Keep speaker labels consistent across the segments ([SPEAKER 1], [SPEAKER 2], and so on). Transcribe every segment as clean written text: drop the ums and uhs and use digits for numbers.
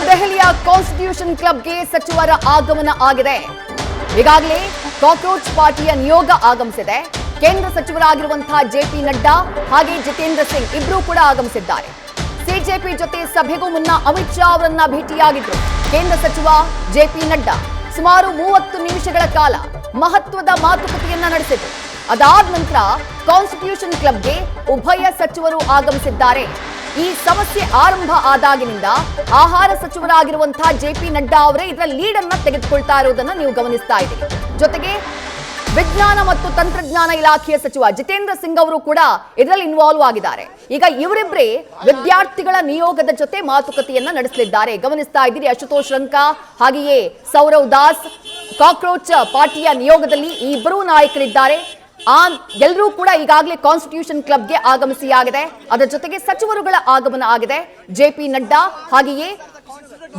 [SPEAKER 1] ದೆಹಲಿಯ ಕಾನ್ಸ್ಟಿಟ್ಯೂಷನ್ ಕ್ಲಬ್ಗೆ ಸಚಿವರ ಆಗಮನ ಆಗಿದೆ. ಈಗಾಗಲೇ ಕಾಕ್ರೋಚ್ ಪಾರ್ಟಿಯ ನಿಯೋಗ ಆಗಮಿಸಿದೆ. ಕೇಂದ್ರ ಸಚಿವರಾಗಿರುವಂತಹ ಜೆಪಿ ನಡ್ಡಾ ಹಾಗೆ ಜಿತೇಂದ್ರ ಸಿಂಗ್ ಇಬ್ಬರೂ ಕೂಡ ಆಗಮಿಸಿದ್ದಾರೆ. ಸಿಜೆಪಿ ಜೊತೆ ಸಭೆಗೂ ಮುನ್ನ ಅಮಿತ್ ಶಾ ಅವರನ್ನ ಭೇಟಿಯಾಗಿದ್ರು ಕೇಂದ್ರ ಸಚಿವ ಜೆಪಿ ನಡ್ಡಾ. ಸುಮಾರು 30 ನಿಮಿಷಗಳ ಕಾಲ ಮಹತ್ವದ ಮಾತುಕತೆಯನ್ನ ನಡೆಸಿದ್ರು. ಅದಾದ ನಂತರ ಕಾನ್ಸ್ಟಿಟ್ಯೂಷನ್ ಕ್ಲಬ್ಗೆ ಉಭಯ ಸಚಿವರು ಆಗಮಿಸಿದ್ದಾರೆ. ಈ ಸಮಸ್ಯೆ ಆರಂಭ ಆದಾಗಿನಿಂದ ಆಹಾರ ಸಚಿವರಾಗಿರುವಂತಹ ಜೆಪಿ ನಡ್ಡಾ ಅವರೇ ಇದರ ಲೀಡ್ ಅನ್ನ ತೆಗೆದುಕೊಳ್ತಾ ಇರೋದನ್ನ ನೀವು ಗಮನಿಸ್ತಾ ಇದ್ದೀರಿ. ಜೊತೆಗೆ ವಿಜ್ಞಾನ ಮತ್ತು ತಂತ್ರಜ್ಞಾನ ಇಲಾಖೆಯ ಸಚಿವ ಜಿತೇಂದ್ರ ಸಿಂಗ್ ಅವರು ಕೂಡ ಇದರಲ್ಲಿ ಇನ್ವಾಲ್ವ್ ಆಗಿದ್ದಾರೆ. ಈಗ ಇವರಿಬ್ಬರೇ ವಿದ್ಯಾರ್ಥಿಗಳ ನಿಯೋಗದ ಜೊತೆ ಮಾತುಕತೆಯನ್ನ ನಡೆಸಲಿದ್ದಾರೆ. ಗಮನಿಸ್ತಾ ಇದ್ದೀರಿ, ಅಶುತೋಷ್ ರಂಕಾ ಹಾಗೆಯೇ ಸೌರವ್ ದಾಸ್ ಕಾಕ್ರೋಚ್ ಪಾರ್ಟಿಯ ನಿಯೋಗದಲ್ಲಿ ಈ ಇಬ್ಬರೂ ನಾಯಕರಿದ್ದಾರೆ. ಎಲ್ಲರೂ ಕೂಡ ಈಗಾಗಲೇ ಕಾನ್ಸ್ಟಿಟ್ಯೂಷನ್ ಕ್ಲಬ್ಗೆ ಆಗಮಿಸಿಯಾಗಿದೆ. ಅದರ ಜೊತೆಗೆ ಸಚಿವರುಗಳ ಆಗಮನ ಆಗಿದೆ. ಜೆಪಿ ನಡ್ಡಾ ಹಾಗೆಯೇ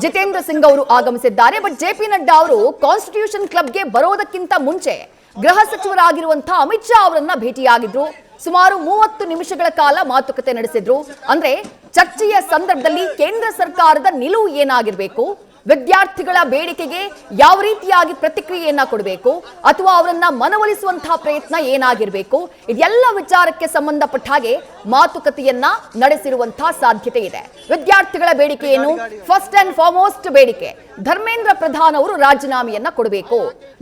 [SPEAKER 1] ಜಿತೇಂದ್ರ ಸಿಂಗ್ ಅವರು ಆಗಮಿಸಿದ್ದಾರೆ. ಬಟ್ ಜೆಪಿ ನಡ್ಡಾ ಅವರು ಕಾನ್ಸ್ಟಿಟ್ಯೂಷನ್ ಕ್ಲಬ್ಗೆ ಬರೋದಕ್ಕಿಂತ ಮುಂಚೆ ಗೃಹ ಸಚಿವರಾಗಿರುವಂತಹ ಅಮಿತ್ ಶಾ ಅವರನ್ನ ಭೇಟಿಯಾಗಿದ್ರು. ಸುಮಾರು 30 ನಿಮಿಷಗಳ ಕಾಲ ಮಾತುಕತೆ ನಡೆಸಿದ್ರು. ಅಂದ್ರೆ ಚರ್ಚೆಯ ಸಂದರ್ಭದಲ್ಲಿ ಕೇಂದ್ರ ಸರ್ಕಾರದ ನಿಲುವು ಏನಾಗಿರ್ಬೇಕು, ವಿದ್ಯಾರ್ಥಿಗಳ ಬೇಡಿಕೆಗೆ ಯಾವ ರೀತಿಯಾಗಿ ಪ್ರತಿಕ್ರಿಯೆಯನ್ನ ಕೊಡಬೇಕು, ಅಥವಾ ಅವರನ್ನ ಮನವೊಲಿಸುವಂತಹ ಪ್ರಯತ್ನ ಏನಾಗಿರಬೇಕು, ಇದೆಲ್ಲ ವಿಚಾರಕ್ಕೆ ಸಂಬಂಧಪಟ್ಟ ಹಾಗೆ ಮಾತುಕತೆಯನ್ನ ನಡೆಸಿರುವಂತಹ ಸಾಧ್ಯತೆ ಇದೆ. ವಿದ್ಯಾರ್ಥಿಗಳ ಬೇಡಿಕೆ ಏನು? ಫಸ್ಟ್ ಅಂಡ್ ಫಾರ್ಮೋಸ್ಟ್ ಬೇಡಿಕೆ ಧರ್ಮೇಂದ್ರ ಪ್ರಧಾನ್ ಅವರು ರಾಜೀನಾಮೆಯನ್ನ ಕೊಡಬೇಕು.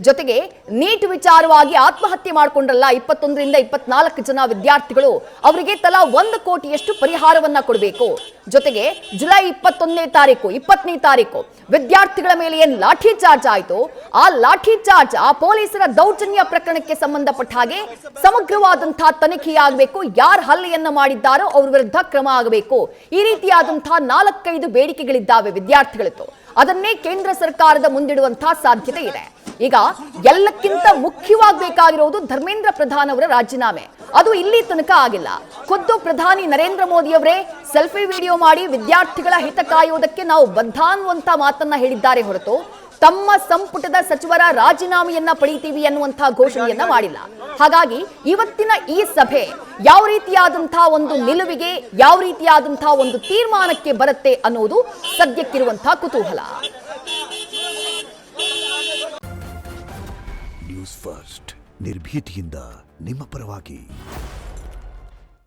[SPEAKER 1] ಜೊತೆಗೆ ನೀಟ್ ವಿಚಾರವಾಗಿ ಆತ್ಮಹತ್ಯೆ ಮಾಡಿಕೊಂಡ್ರಲ್ಲ 21ರಿಂದ 24 ಜನ ವಿದ್ಯಾರ್ಥಿಗಳು, ಅವರಿಗೆ ತಲಾ 1 ಕೋಟಿಯಷ್ಟು ಪರಿಹಾರವನ್ನ ಕೊಡಬೇಕು. ಜೊತೆಗೆ ಜುಲೈ 21ನೇ ತಾರೀಕು 20ನೇ ತಾರೀಕು ವಿದ್ಯಾರ್ಥಿಗಳ ಮೇಲೆ ಏನ್ ಲಾಠಿ ಚಾರ್ಜ್ ಆಯಿತು, ಆ ಲಾಠಿ ಚಾರ್ಜ್ ಆ ಪೊಲೀಸರ ದೌರ್ಜನ್ಯ ಪ್ರಕರಣಕ್ಕೆ ಸಂಬಂಧಪಟ್ಟ ಹಾಗೆ ಸಮಗ್ರವಾದಂತಹ ತನಿಖೆಯಾಗಬೇಕು. ಯಾರು ಹಲ್ಲೆಯನ್ನ ಮಾಡಿದ್ದಾರೋ ಅವ್ರ ವಿರುದ್ಧ ಕ್ರಮ ಆಗಬೇಕು. ಈ ರೀತಿಯಾದಂತಹ 4-5 ಬೇಡಿಕೆಗಳಿದ್ದಾವೆ ವಿದ್ಯಾರ್ಥಿಗಳದ್ದು. ಅದನ್ನೇ ಕೇಂದ್ರ ಸರ್ಕಾರದ ಮುಂದಿಡುವಂತಹ ಸಾಧ್ಯತೆ ಇದೆ. ಈಗ ಎಲ್ಲಕ್ಕಿಂತ ಮುಖ್ಯವಾಗಬೇಕಾಗಿರೋದು ಧರ್ಮೇಂದ್ರ ಪ್ರಧಾನ್ ಅವರ ರಾಜೀನಾಮೆ. ಅದು ಇಲ್ಲಿ ತನಕ ಆಗಿಲ್ಲ. ಖುದ್ದು ಪ್ರಧಾನಿ ನರೇಂದ್ರ ಮೋದಿ ಅವರೇ ಸೆಲ್ಫಿ ವಿಡಿಯೋ ಮಾಡಿ ವಿದ್ಯಾರ್ಥಿಗಳ ಹಿತ ಕಾಯುವುದಕ್ಕೆ ನಾವು ಬದ್ಧ ಅನ್ನುವಂತ ಮಾತನ್ನ ಹೇಳಿದ್ದಾರೆ ಹೊರತು ತಮ್ಮ ಸಂಪುಟದ ಸಚಿವರ ರಾಜೀನಾಮೆಯನ್ನ ಪಡೆಯುತ್ತೀವಿ ಅನ್ನುವಂತಹ ಘೋಷಣೆಯನ್ನ ಮಾಡಿಲ್ಲ. ಹಾಗಾಗಿ ಇವತ್ತಿನ ಈ ಸಭೆ ಯಾವ ರೀತಿಯಾದಂತಹ ಒಂದು ನಿಲುವಿಗೆ, ಯಾವ ರೀತಿಯಾದಂತಹ ಒಂದು ತೀರ್ಮಾನಕ್ಕೆ ಬರುತ್ತೆ ಅನ್ನೋದು ಸದ್ಯಕ್ಕಿರುವಂತಹ ಕುತೂಹಲ.
[SPEAKER 2] ನ್ಯೂಸ್ ಫಸ್ಟ್ ನಿರ್ಭೀತಿಯಿಂದ ನಿಮ್ಮ ಪರವಾಗಿ.